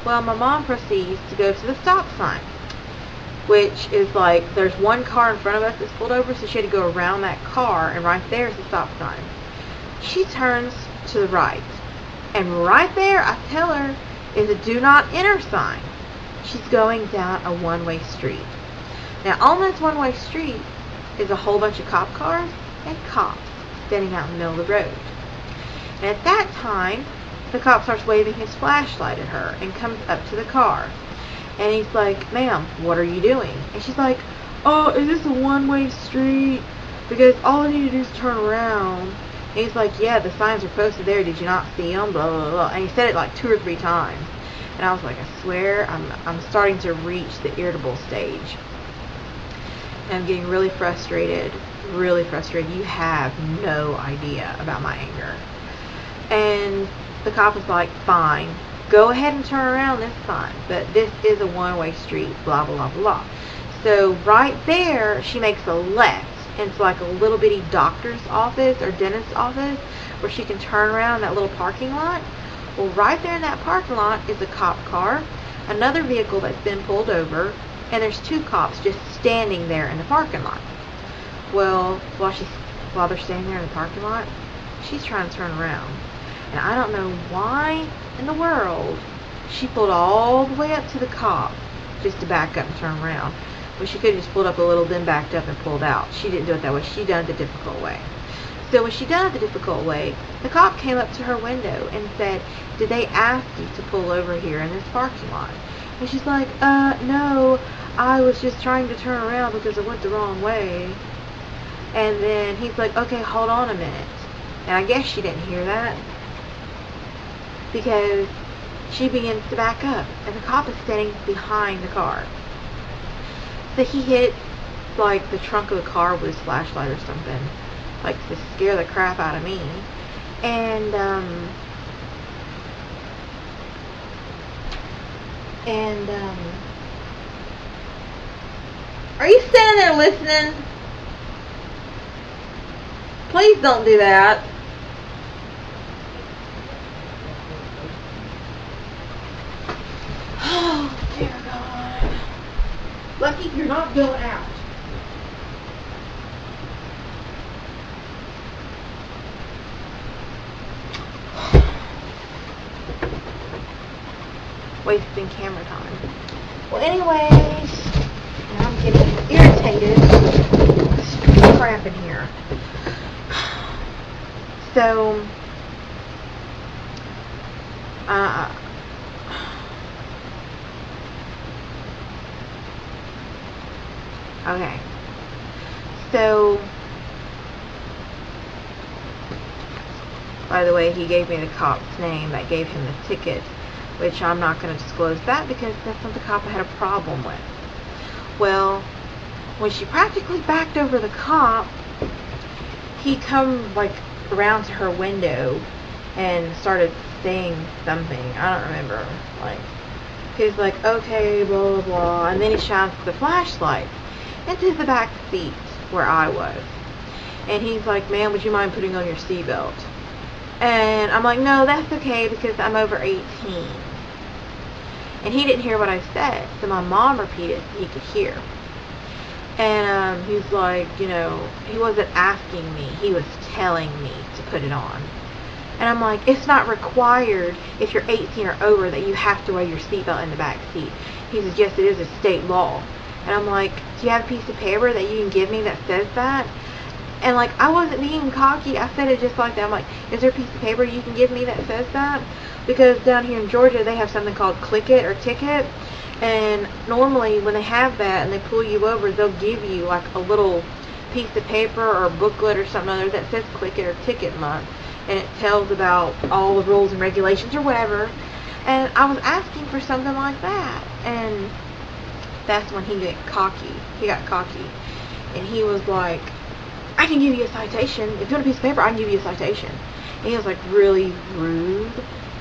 Well, my mom proceeds to go to the stop sign, which is like, there's one car in front of us that's pulled over, so she had to go around that car, and right there is the stop sign. She turns to the right, and right there, I tell her, is a do not enter sign. She's going down a one-way street. Now, on this one-way street is a whole bunch of cop cars and cops standing out in the middle of the road. And at that time, the cop starts waving his flashlight at her and comes up to the car. And he's like, "Ma'am, what are you doing?" And she's like, "Oh, is this a one-way street? Because all I need to do is turn around." And he's like, "Yeah, the signs are posted there. Did you not see them? Blah, blah, blah." And he said it like 2 or 3 times. And I was like, I swear, I'm starting to reach the irritable stage. And I'm getting really frustrated. Really frustrated. You have no idea about my anger. And the cop was like, "Fine, go ahead and turn around this time, but this is a one-way street, blah, blah, blah." So right there, she makes a left into like a little bitty doctor's office or dentist's office where she can turn around in that little parking lot. Well, right there in that parking lot is a cop car, another vehicle that's been pulled over, and there's 2 cops just standing there in the parking lot. Well, while they're standing there in the parking lot, she's trying to turn around. And I don't know why in the world she pulled all the way up to the cop just to back up and turn around. But she could have just pulled up a little, then backed up and pulled out. She didn't do it that way. She done it the difficult way. So when she done it the difficult way, the cop came up to her window and said, "Did they ask you to pull over here in this parking lot?" And she's like, "No, I was just trying to turn around because I went the wrong way." And then he's like, "Okay, hold on a minute." And I guess she didn't hear that, because she begins to back up, and the cop is standing behind the car. So he hit like the trunk of the car with his flashlight or something, like to scare the crap out of me. And are you standing there listening? Please don't do that. Oh, dear God. Lucky you're not going out. Wasting camera time. Well, anyways, now I'm getting irritated. There's crap in here. So, okay. So, by the way, he gave me the cop's name that gave him the ticket, which I'm not going to disclose that because that's not the cop I had a problem with. Well, when she practically backed over the cop, he come like around to her window and started saying something. I don't remember. Like, he's like, "Okay, blah, blah, blah." And then he shines the flashlight into the back seat where I was. And he's like, "Ma'am, would you mind putting on your seatbelt?" And I'm like, "No, that's okay because I'm over 18. And he didn't hear what I said. So my mom repeated so he could hear. And he's like, he wasn't asking me. He was telling me to put it on. And I'm like, "It's not required if you're 18 or over that you have to wear your seatbelt in the back seat." He says, "Yes, it is a state law." And I'm like, "Do you have a piece of paper that you can give me that says that?" And like, I wasn't being cocky. I said it just like that. I'm like, "Is there a piece of paper you can give me that says that?" Because down here in Georgia, they have something called Click It or Ticket. And normally when they have that and they pull you over, they'll give you like a little piece of paper or a booklet or something other that says Click It or Ticket Month. And it tells about all the rules and regulations or whatever. And I was asking for something like that. And that's when he got cocky. And he was like, "I can give you a citation. If you want a piece of paper, I can give you a citation." And he was like really rude.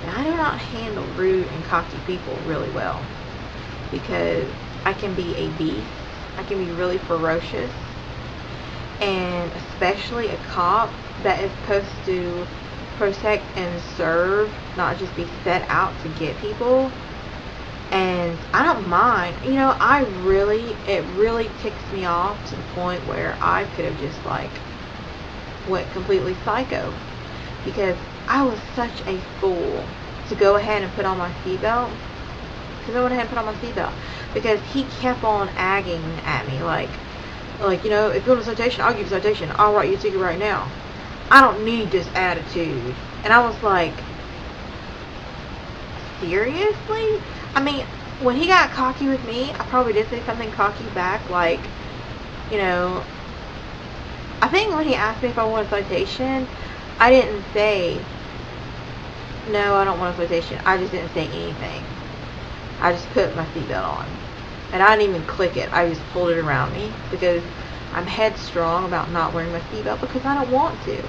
And I do not handle rude and cocky people really well, because I can be a beast. I can be really ferocious. And especially a cop that is supposed to protect and serve, not just be set out to get people. And I don't mind. You know, it really ticks me off to the point where I could have just like went completely psycho, because I was such a fool to go ahead and put on my seatbelt. Because he kept on agging at me like, you know, if you want a citation, I'll give you a citation. I'll write you a ticket right now. I don't need this attitude. And I was like, seriously? I mean, when he got cocky with me, I probably did say something cocky back, like, you know, I think when he asked me if I want a citation, I didn't say, no, I don't want a citation. I just didn't say anything. I just put my seatbelt on. And I didn't even click it. I just pulled it around me because I'm headstrong about not wearing my seatbelt because I don't want to.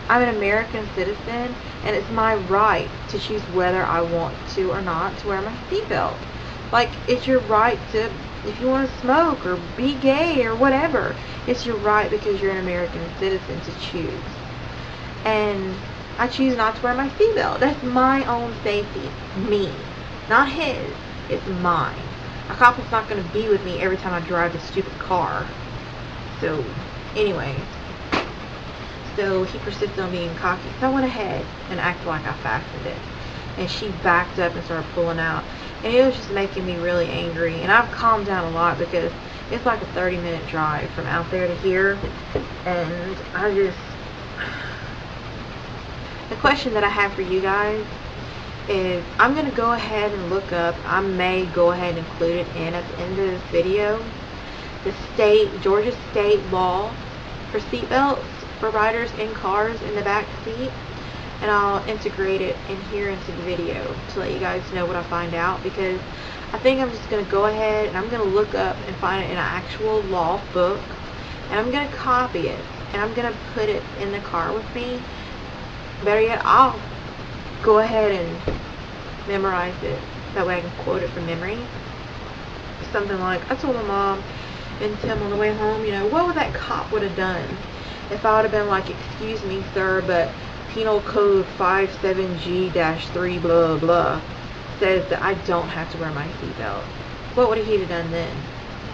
I'm an American citizen, and it's my right to choose whether I want to or not to wear my seatbelt. Like, it's your right to, if you want to smoke or be gay or whatever, it's your right because you're an American citizen to choose. And I choose not to wear my seatbelt. That's my own safety. Me. Not his. It's mine. A cop is not going to be with me every time I drive a stupid car. So, anyway. So, he persisted on being cocky. So I went ahead and acted like I fastened it. And she backed up and started pulling out. And it was just making me really angry. And I've calmed down a lot because it's like a 30-minute drive from out there to here. And I just... The question that I have for you guys is, I'm going to go ahead and look up, I may go ahead and include it in at the end of this video, the Georgia state law for seatbelts for riders in cars in the back seat, and I'll integrate it in here into the video to let you guys know what I find out, because I think I'm just going to go ahead and I'm going to look up and find it in an actual law book, and I'm going to copy it, and I'm going to put it in the car with me. Better yet, I'll go ahead and memorize it. That way I can quote it from memory. Something like, I told my mom and Tim on the way home, you know, what would that cop would have done if I would have been like, excuse me, sir, but Penal Code 57G-3 blah blah says that I don't have to wear my seatbelt. What would he have done then?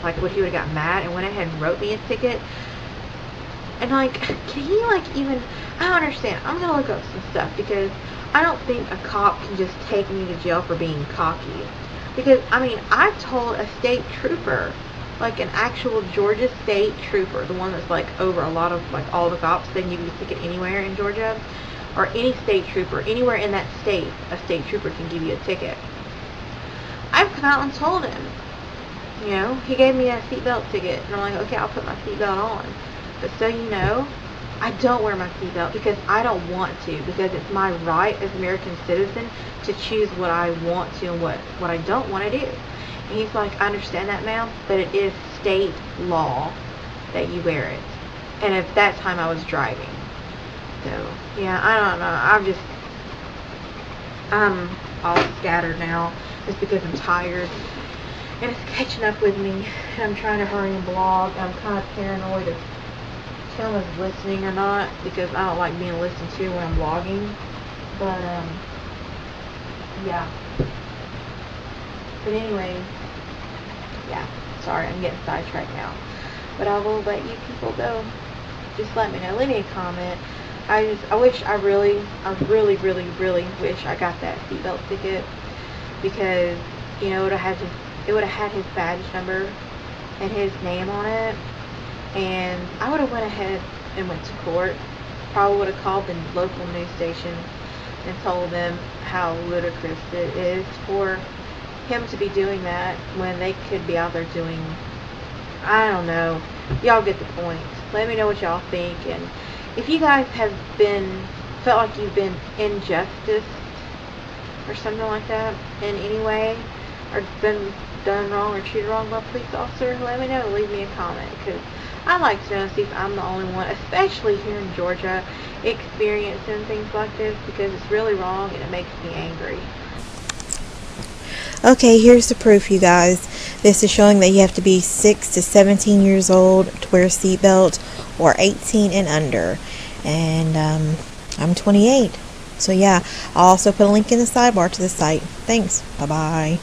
Like, would he have got mad and went ahead and wrote me a ticket? And like, can he like even, I don't understand. I'm gonna look up some stuff because I don't think a cop can just take me to jail for being cocky. Because, I mean, I've told a state trooper, like an actual Georgia state trooper, the one that's like over a lot of, like all the cops, they can give you a ticket anywhere in Georgia, or any state trooper, anywhere in that state, a state trooper can give you a ticket. I've come out and told him, you know, he gave me a seatbelt ticket, and I'm like, okay, I'll put my seatbelt on. But so you know, I don't wear my seatbelt because I don't want to, because it's my right as an American citizen to choose what I want to and what I don't want to do. And he's like, I understand that, ma'am, but it is state law that you wear it. And at that time I was driving. So, yeah, I don't know. I'm all scattered now just because I'm tired. And it's catching up with me. And I'm trying to hurry and blog. I'm kind of paranoid if Tim is listening or not, because I don't like being listened to when I'm vlogging. But yeah. But anyway, yeah, sorry, I'm getting sidetracked now. But I will let you people know. Just let me know. Leave me a comment. I really wish I got that seatbelt ticket, because, you know, it would have had his badge number and his name on it. And I would have went ahead and went to court. Probably would have called the local news station and told them how ludicrous it is for him to be doing that when they could be out there doing, I don't know. Y'all get the point. Let me know what y'all think. And if you guys have felt like you've been injustice or something like that in any way, or been done wrong or treated wrong by a police officer, let me know. Leave me a comment, because I'd like to know, see if I'm the only one, especially here in Georgia, experiencing things like this, because it's really wrong and it makes me angry. Okay, here's the proof, you guys. This is showing that you have to be 6 to 17 years old to wear a seatbelt, or 18 and under. And I'm 28. So yeah, I'll also put a link in the sidebar to the site. Thanks. Bye-bye.